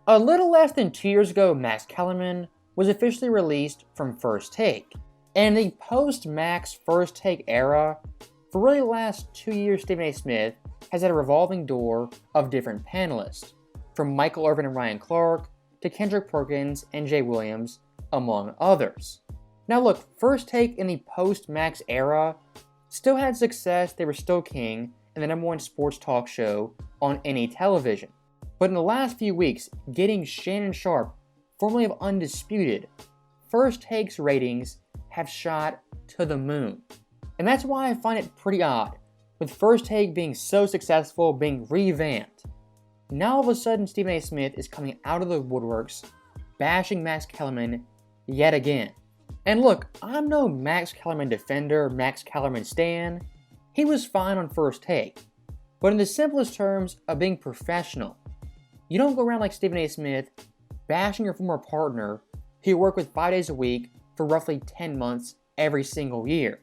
A little less than 2 years ago, Max Kellerman was officially released from First Take. And in the post-Max First Take era, for really the last 2 years, Stephen A. Smith has had a revolving door of different panelists, from Michael Irvin and Ryan Clark to Kendrick Perkins and Jay Williams, among others. Now look, First Take in the post-Max era still had success. They were still king and the #1 sports talk show on any television. But in the last few weeks, getting Shannon Sharpe, formerly of Undisputed, First Take's ratings have shot to the moon. And that's why I find it pretty odd, with First Take being so successful, being revamped. Now all of a sudden Stephen A. Smith is coming out of the woodworks, bashing Max Kellerman yet again. And look, I'm no Max Kellerman defender, Max Kellerman stan. He was fine on First Take. But in the simplest terms of being professional, you don't go around like Stephen A. Smith bashing your former partner who you work with 5 days a week for roughly 10 months every single year.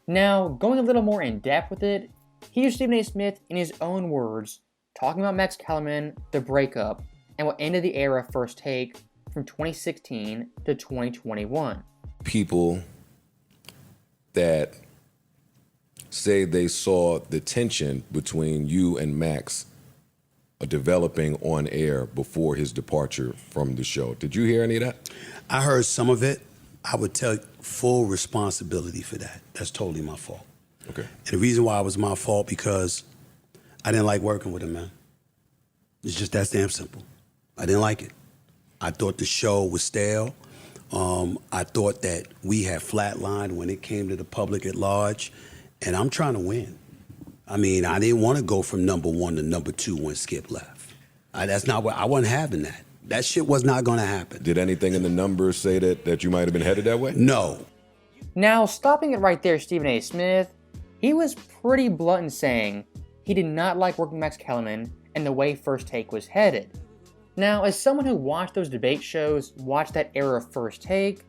Now, going a little more in depth with it, here's Stephen A. Smith in his own words talking about Max Kellerman, the breakup, and what ended the era of First Take from 2016 to 2021. People that say they saw the tension between you and Max developing on air before his departure from the show. Did you hear any of that? I heard some of it. I would take full responsibility for that. That's totally my fault. Okay. And the reason why it was my fault, because I didn't like working with him, man. It's just that damn simple. I didn't like it. I thought the show was stale. I thought that we had flatlined when it came to the public at large. And I'm trying to win. I mean, I didn't want to go from #1 to #2 when Skip left. That's not what I wasn't having that. That shit was not going to happen. Did anything in the numbers say that you might have been headed that way? No. Now, stopping it right there, Stephen A. Smith, he was pretty blunt in saying he did not like working with Max Kellerman and the way First Take was headed. Now, as someone who watched those debate shows, watched that era of First Take,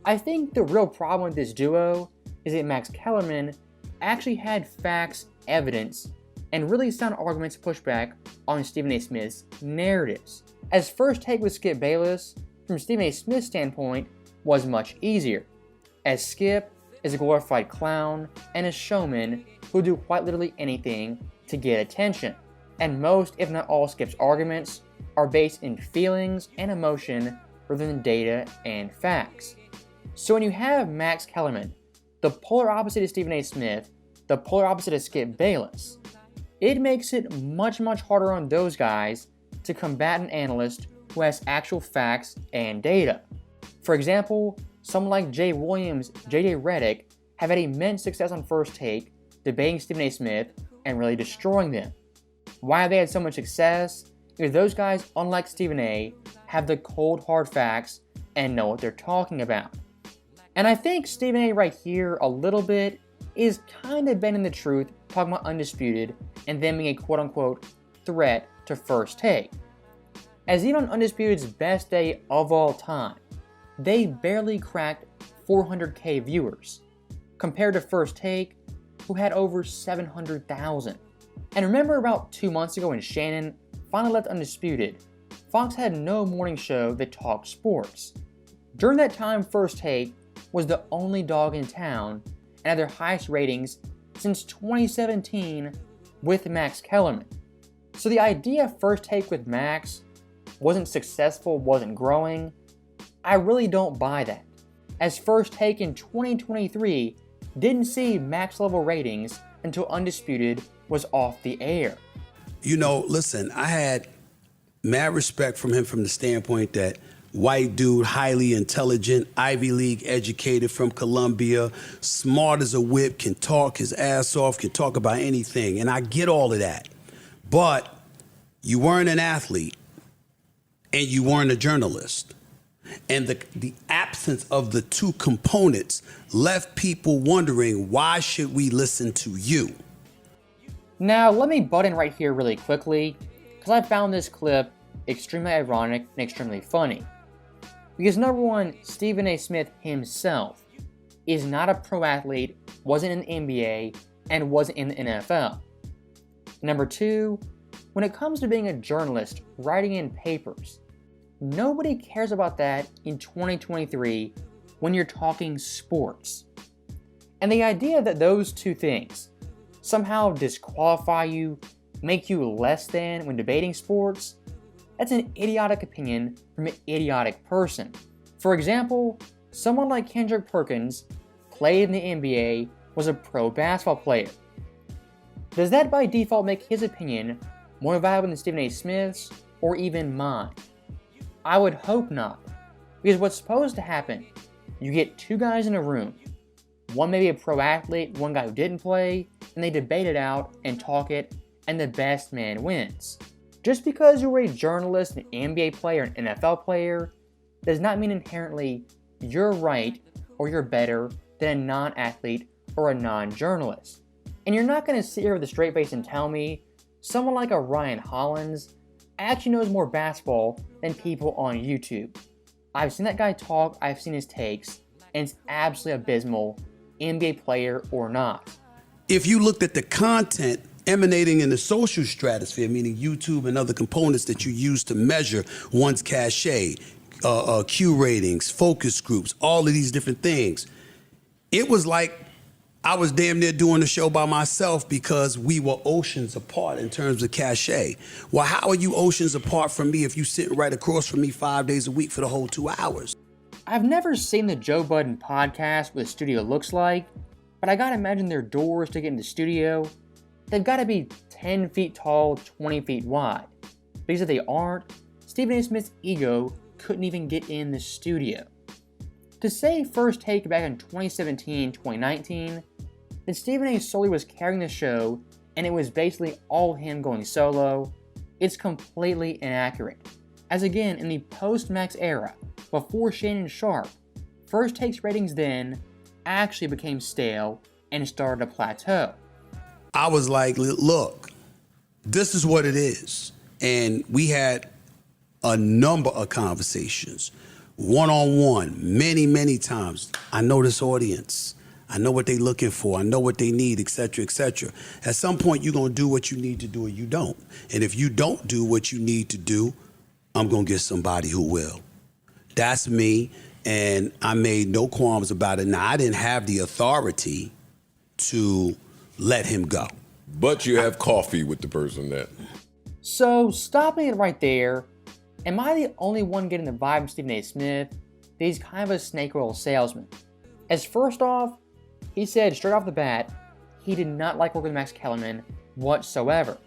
I think the real problem with this duo is that Max Kellerman actually had facts, evidence, and really sound arguments to push back on Stephen A. Smith's narratives. As First Take with Skip Bayless, from Stephen A. Smith's standpoint, was much easier, as Skip is a glorified clown and a showman who will do quite literally anything to get attention. And most, if not all, Skip's arguments are based in feelings and emotion rather than data and facts. So when you have Max Kellerman, the polar opposite of Stephen A. Smith, the polar opposite of Skip Bayless, it makes it much, much harder on those guys to combat an analyst who has actual facts and data. For example, someone like Jay Williams, JJ Redick have had immense success on First Take, debating Stephen A. Smith and really destroying them. Why have they had so much success? Because those guys, unlike Stephen A., have the cold, hard facts and know what they're talking about. And I think Stephen A. right here, a little bit, is kind of bending the truth, talking about Undisputed, and them being a quote-unquote threat to First Take. As even on Undisputed's best day of all time, they barely cracked 400K viewers, compared to First Take, who had over 700,000. And remember about 2 months ago when Shannon finally left Undisputed, Fox had no morning show that talked sports. During that time, First Take was the only dog in town and had their highest ratings since 2017 with Max Kellerman. So the idea of First Take with Max wasn't successful, wasn't growing, I really don't buy that, as First Take in 2023 didn't see Max level ratings until Undisputed was off the air. You know, listen, I had mad respect from him from the standpoint that white dude, highly intelligent, Ivy League educated from Columbia, smart as a whip, can talk his ass off, can talk about anything. And I get all of that. But you weren't an athlete and you weren't a journalist. And the absence of the two components left people wondering, why should we listen to you? Now, let me butt in right here really quickly, because I found this clip extremely ironic and extremely funny. Because number one, Stephen A. Smith himself is not a pro athlete, wasn't in the NBA, and wasn't in the NFL. Number two, when it comes to being a journalist, writing in papers, nobody cares about that in 2023 when you're talking sports. And the idea that those two things somehow disqualify you, make you less than when debating sports, that's an idiotic opinion from an idiotic person. For example, someone like Kendrick Perkins played in the NBA, was a pro basketball player. Does that by default make his opinion more valuable than Stephen A. Smith's or even mine? I would hope not, because what's supposed to happen, you get two guys in a room, one maybe a pro athlete, one guy who didn't play, and they debate it out and talk it, and the best man wins. Just because you're a journalist, an NBA player, an NFL player, does not mean inherently you're right or you're better than a non-athlete or a non-journalist. And you're not going to sit here with a straight face and tell me someone like a Ryan Hollins actually knows more basketball than people on YouTube. I've seen that guy talk, I've seen his takes, and it's absolutely abysmal, NBA player or not. If you looked at the content emanating in the social stratosphere, meaning YouTube and other components that you use to measure one's cachet, Q ratings, focus groups, all of these different things, it was like I was damn near doing the show by myself because we were oceans apart in terms of cachet. Well, how are you oceans apart from me if you sitting right across from me 5 days a week for the whole 2 hours? I've never seen the Joe Budden podcast what the studio looks like, but I gotta imagine their doors to get in the studio, they've gotta be 10 feet tall, 20 feet wide. Because if they aren't, Stephen A. Smith's ego couldn't even get in the studio. To say First Take back in 2017, 2019, that Stephen A. solely was carrying the show and it was basically all him going solo, it's completely inaccurate. As again, in the post-Max era, before Shannon Sharpe, First Take's ratings then actually became stale and started to plateau. I was like, look, this is what it is. And we had a number of conversations, one-on-one, many, many times. I know this audience. I know what they're looking for. I know what they need, et cetera, et cetera. At some point, you're going to do what you need to do or you don't. And if you don't do what you need to do, I'm going to get somebody who will. That's me, and I made no qualms about it. Now, I didn't have the authority to let him go. But you have coffee with the person that... So, stopping it right there, am I the only one getting the vibe from Stephen A. Smith that he's kind of a snake oil salesman? As first off, he said straight off the bat, he did not like working with Max Kellerman whatsoever.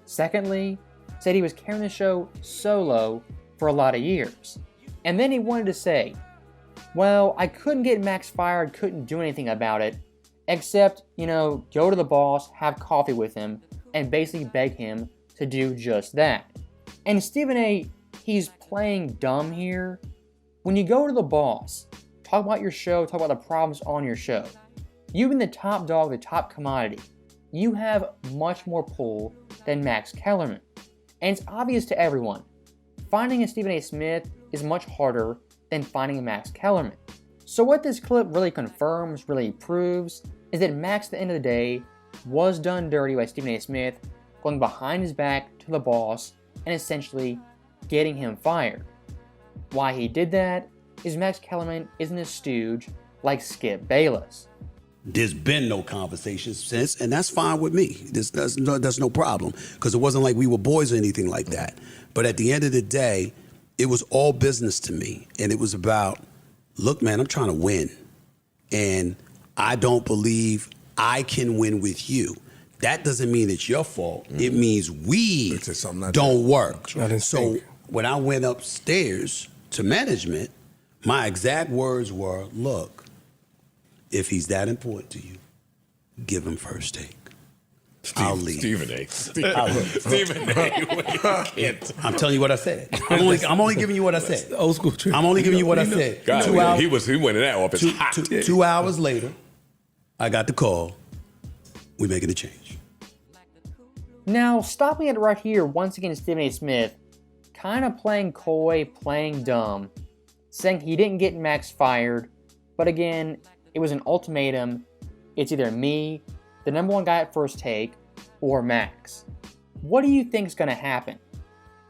Secondly, said he was carrying the show solo for a lot of years. And then he wanted to say, well, I couldn't get Max fired, couldn't do anything about it, except, go to the boss, have coffee with him, and basically beg him to do just that. And Stephen A., he's playing dumb here. When you go to the boss, talk about your show, talk about the problems on your show. You've been the top dog, the top commodity. You have much more pull than Max Kellerman. And it's obvious to everyone, finding a Stephen A. Smith is much harder than finding a Max Kellerman. So what this clip really confirms, really proves, is that Max, at the end of the day, was done dirty by Stephen A. Smith, going behind his back to the boss and essentially getting him fired. Why he did that is Max Kellerman isn't a stooge like Skip Bayless. There's been no conversation since, and that's fine with me. That's no problem, because it wasn't like we were boys or anything like that. But at the end of the day, it was all business to me, and it was about, look, man, I'm trying to win, and I don't believe I can win with you. That doesn't mean it's your fault. Mm-hmm. It means we don't work. So when I went upstairs to management, my exact words were, look, if he's that important to you, give him First Take. I'll leave. Stephen A. Stephen A. I'm telling you what I said. I'm only giving you what I said. Old school trick. I'm only giving you what I said. God, he went in that office hot. 2 hours later, I got the call. We're making a change. Now, stopping it right here, once again, Stephen A. Smith, kind of playing coy, playing dumb, saying he didn't get Max fired, but again, it was an ultimatum. It's either me, the number one guy at First Take, or Max. what do you think is going to happen?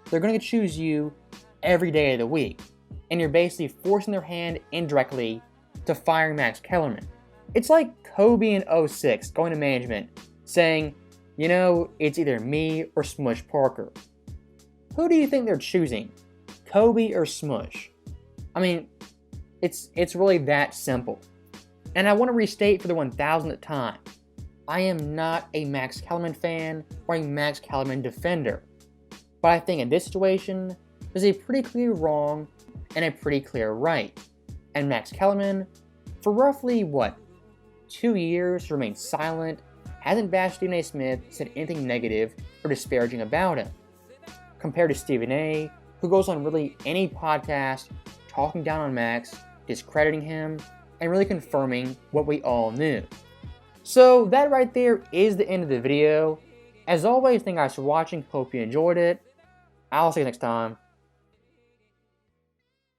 They're going to choose you every day of the week, and you're basically forcing their hand indirectly to firing Max Kellerman. It's like Kobe in '06 going to management saying, you know, it's either me or Smush Parker. Who do you think they're choosing? Kobe or Smush? I mean, it's really that simple. And I want to restate for the 1000th time, I am not a Max Kellerman fan or a Max Kellerman defender. But I think in this situation, there's a pretty clear wrong and a pretty clear right. And Max Kellerman, for roughly, 2 years, remained silent, hasn't bashed Stephen A. Smith, said anything negative or disparaging about him. Compared to Stephen A., who goes on really any podcast talking down on Max, discrediting him, and really confirming what we all knew. So that right there is the end of the video. As always, thank you guys for watching, hope you enjoyed it. I'll see you next time.